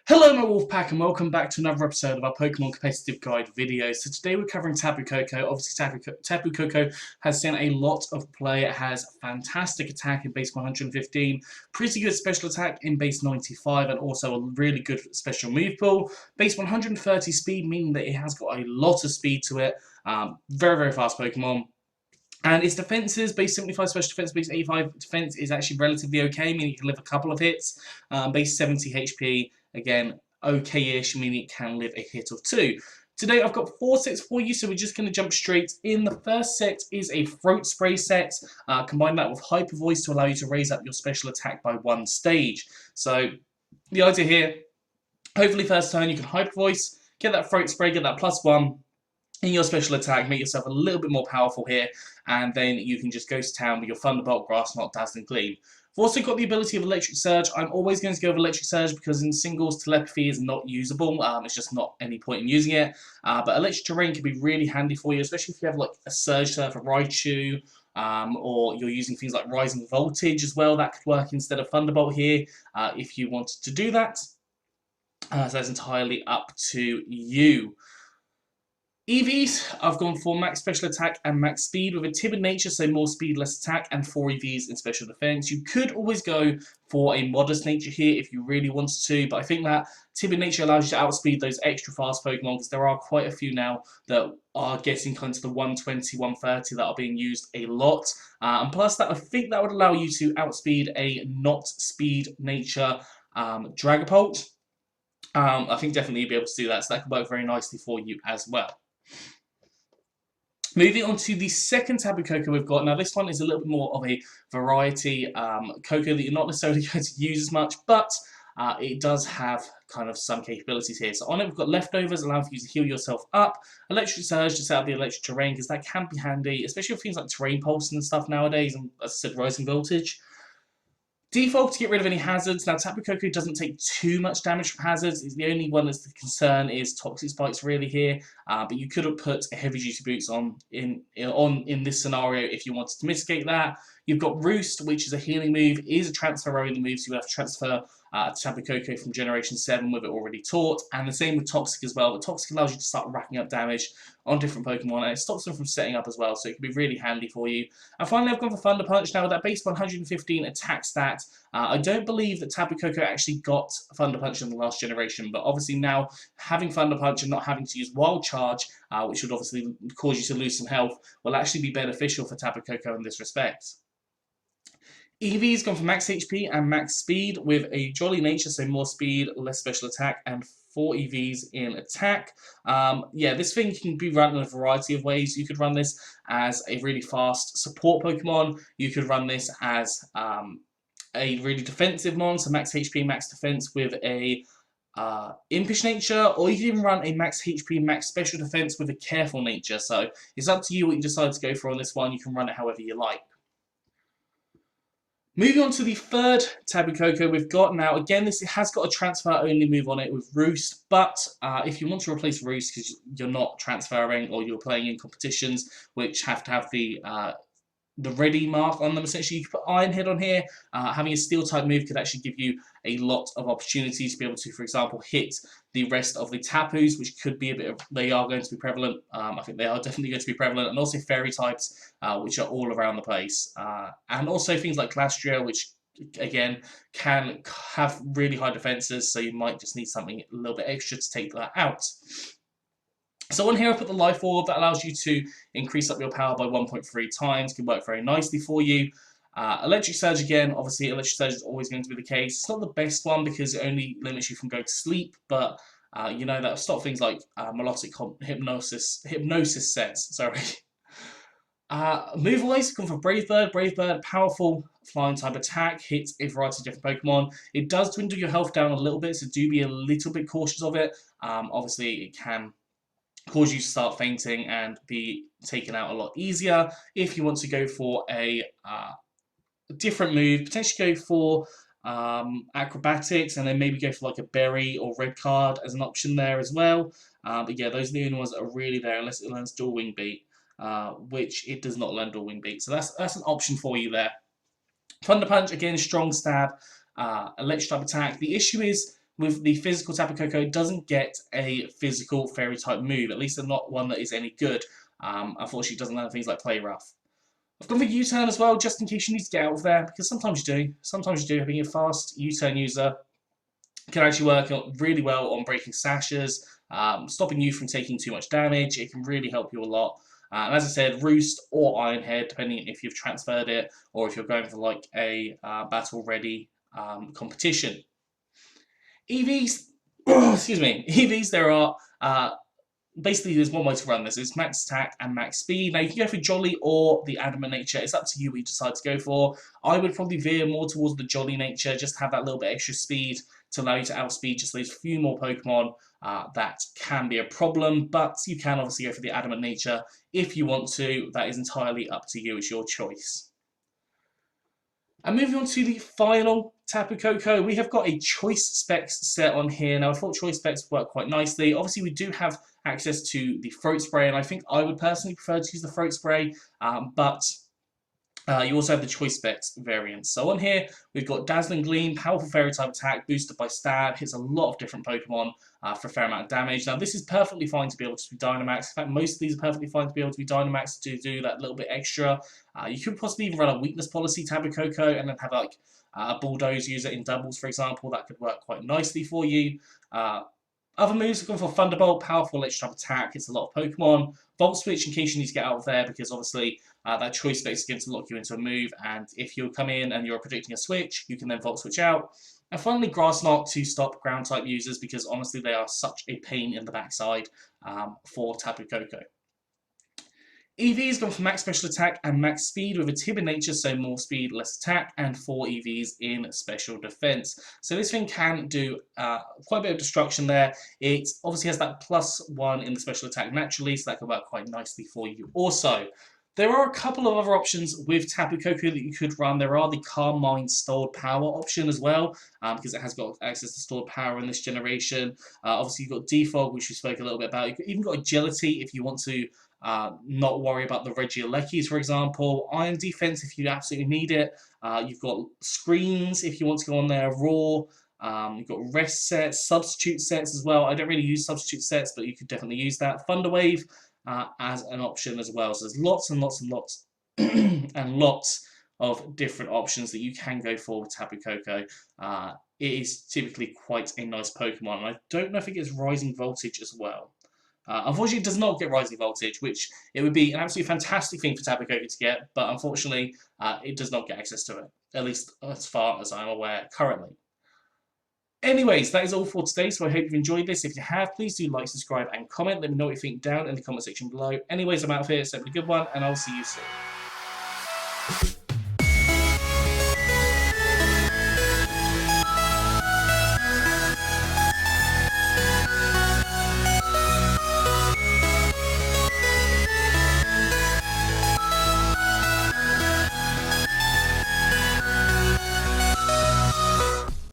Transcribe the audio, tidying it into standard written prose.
Hello my Wolfpack and welcome back to another episode of our Pokemon Competitive Guide video. So today we're covering Tapu Koko. Obviously Tapu Koko has seen a lot of play. It has fantastic attack in base 115, pretty good special attack in base 95 and also a really good special move pool. Base 130 speed, meaning that it has got a lot of speed to it. Very fast Pokemon. And its defenses, base 75 special defense, base 85 defense is actually relatively okay, meaning you can live a couple of hits. Base 70 HP, again, okay-ish, meaning it can live a hit or two. Today I've got 4 sets for you, so we're just going to jump straight in. The first set is a throat spray set. Combine that with hyper voice to allow you to raise up your special attack by 1 stage. So the idea here, hopefully first turn you can hyper voice, get that throat spray, get that +1. In your special attack, make yourself a little bit more powerful here, and then you can just go to town with your Thunderbolt, Grass Knot, Dazzling Gleam. I've also got the ability of Electric Surge. I'm always going to go with Electric Surge because in singles, Telepathy is not usable. It's just not any point in using it. But Electric Terrain can be really handy for you, especially if you have like a Surge Surf, a Raichu, or you're using things like Rising Voltage as well. That could work instead of Thunderbolt here if you wanted to do that. So that's entirely up to you. EVs, I've gone for max special attack and max speed with a timid nature, so more speed, less attack, and 4 EVs in special defense. You could always go for a modest nature here if you really wanted to, but I think that timid nature allows you to outspeed those extra fast Pokemon because there are quite a few now that are getting kind of the 120, 130 that are being used a lot. And plus that, I think that would allow you to outspeed a not speed nature Dragapult. I think definitely you'd be able to do that, so that could work very nicely for you as well. Moving on to the second Tapu Koko we've got. Now this one is a little bit more of a variety Koko that you're not necessarily going to use as much, but it does have kind of some capabilities here. So on it we've got Leftovers, allowing you to heal yourself up. Electric Surge to set up the Electric Terrain, because that can be handy, especially with things like Terrain Pulse and stuff nowadays, and as I said, Rising Voltage. Default to get rid of any hazards. Now Tapu Koko doesn't take too much damage from hazards. It's the only one that's the concern is Toxic Spikes really here. But you could have put a Heavy Duty Boots on in this scenario if you wanted to mitigate that. You've got Roost, which is a healing move, is a transfer only move, so you have to transfer Tapu Koko from Generation 7 with it already taught, and the same with Toxic as well, but Toxic allows you to start racking up damage on different Pokemon, and it stops them from setting up as well, so it can be really handy for you. And finally I've gone for Thunder Punch. Now with that base 115 attack stat, I don't believe that Tapu Koko actually got Thunder Punch in the last generation, but obviously now having Thunder Punch and not having to use Wild Charge, which would obviously cause you to lose some health, will actually be beneficial for Tapu Koko in this respect. EV's gone for max HP and max speed with a Jolly Nature, so more speed, less special attack, and 4 EVs in attack. Yeah, this thing can be run in a variety of ways. You could run this as a really fast support Pokemon. You could run this as a really defensive mon, so max HP, max defense with a impish nature, or you can even run a max HP, max special defense with a careful nature. So it's up to you what you decide to go for on this one. You can run it however you like. Moving on to the third Tapu Koko we've got. Now, again, this has got a transfer-only move on it with Roost, but if you want to replace Roost because you're not transferring or you're playing in competitions which have to have the ready mark on them, essentially, you can put Iron Head on here. Having a Steel-type move could actually give you a lot of opportunities to be able to, for example, hit the rest of the Tapus, which could be a bit of, they are going to be prevalent. I think they are definitely going to be prevalent, and also Fairy types, which are all around the place. And also things like Glastrier, which, again, can have really high defenses, so you might just need something a little bit extra to take that out. So on here I put the Life Orb that allows you to increase up your power by 1.3 times. Can work very nicely for you. Electric Surge again, obviously Electric Surge is always going to be the case. It's not the best one because it only limits you from going to sleep, but you know, that'll stop things like melodic hypnosis sets. Sorry. Move-wise, gone for Brave Bird. Brave Bird, powerful flying type attack, hits a variety of different Pokemon. It does dwindle your health down a little bit, so do be a little bit cautious of it. Obviously it can cause you to start fainting and be taken out a lot easier. If you want to go for a different move, potentially go for acrobatics, and then maybe go for like a berry or red card as an option there as well. But yeah, those are the only ones that are really there unless it learns Dual Wing Beat, which it does not learn Dual Wing Beat. So that's an option for you there. Thunder Punch, again, strong stab, electric type attack. The issue is with the physical Tapu Koko, it doesn't get a physical fairy type move, at least not one that is any good. Unfortunately, it doesn't learn things like Play Rough. I've gone for U-turn as well, just in case you need to get out of there, because sometimes you do. Sometimes you do. Being a fast U-turn user can actually work really well on breaking sashes, stopping you from taking too much damage. It can really help you a lot. And as I said, Roost or Iron Head, depending if you've transferred it or if you're going for like a battle-ready competition. EVs, excuse me, EVs, there are basically, there's one way to run this. It's max attack and max speed. Now, you can go for Jolly or the Adamant nature. It's up to you what you decide to go for. I would probably veer more towards the Jolly nature, just to have that little bit extra speed to allow you to outspeed just those few more Pokemon. That can be a problem, but you can obviously go for the Adamant nature if you want to. That is entirely up to you. It's your choice. And moving on to the final Tapu Koko, we have got a choice specs set on here. Now, I thought choice specs work quite nicely. Obviously, we do have access to the throat spray, and I think I would personally prefer to use the throat spray, but you also have the choice specs variants. So on here, we've got Dazzling Gleam, powerful fairy type attack, boosted by stab, hits a lot of different Pokemon for a fair amount of damage. Now this is perfectly fine to be able to be Dynamax. In fact, most of these are perfectly fine to be able to be Dynamax to do that little bit extra. You could possibly even run a weakness policy Tapu Koko and then have like a Bulldoze user in doubles, for example. That could work quite nicely for you. Other moves are going for Thunderbolt, powerful electric type attack. It's a lot of Pokemon. Volt Switch in case you need to get out of there, because obviously that choice space is going to lock you into a move, and if you come in and you're predicting a switch, you can then Volt Switch out. And finally, Grass Knot to stop ground type users, because honestly they are such a pain in the backside for Tapu Koko. EV's gone for max special attack and max speed with a timid nature, so more speed, less attack, and 4 EVs in special defense. So this thing can do quite a bit of destruction there. It obviously has that +1 in the special attack naturally, so that can work quite nicely for you also. There are a couple of other options with Tapu Koko that you could run. There are the Calm Mind Stored Power option as well, because it has got access to stored power in this generation. Obviously, you've got Defog, which we spoke a little bit about. You've even got Agility if you want to not worry about the Regielekis, for example. Iron Defense if you absolutely need it. You've got Screens if you want to go on there. Raw. You've got Rest sets, Substitute sets as well. I don't really use Substitute sets, but you could definitely use that. Thunderwave as an option as well. So there's lots and lots and lots and lots of different options that you can go for with Tapu Koko. It is typically quite a nice Pokemon, and I don't know if it gets Rising Voltage as well. Unfortunately, it does not get Rising Voltage, which it would be an absolutely fantastic thing for Tapu Koko to get, but unfortunately, it does not get access to it, at least as far as I'm aware currently. Anyways, that is all for today, so I hope you've enjoyed this. If you have, please do like, subscribe, and comment. Let me know what you think down in the comment section below. Anyways, I'm out of here, so have a good one, and I'll see you soon.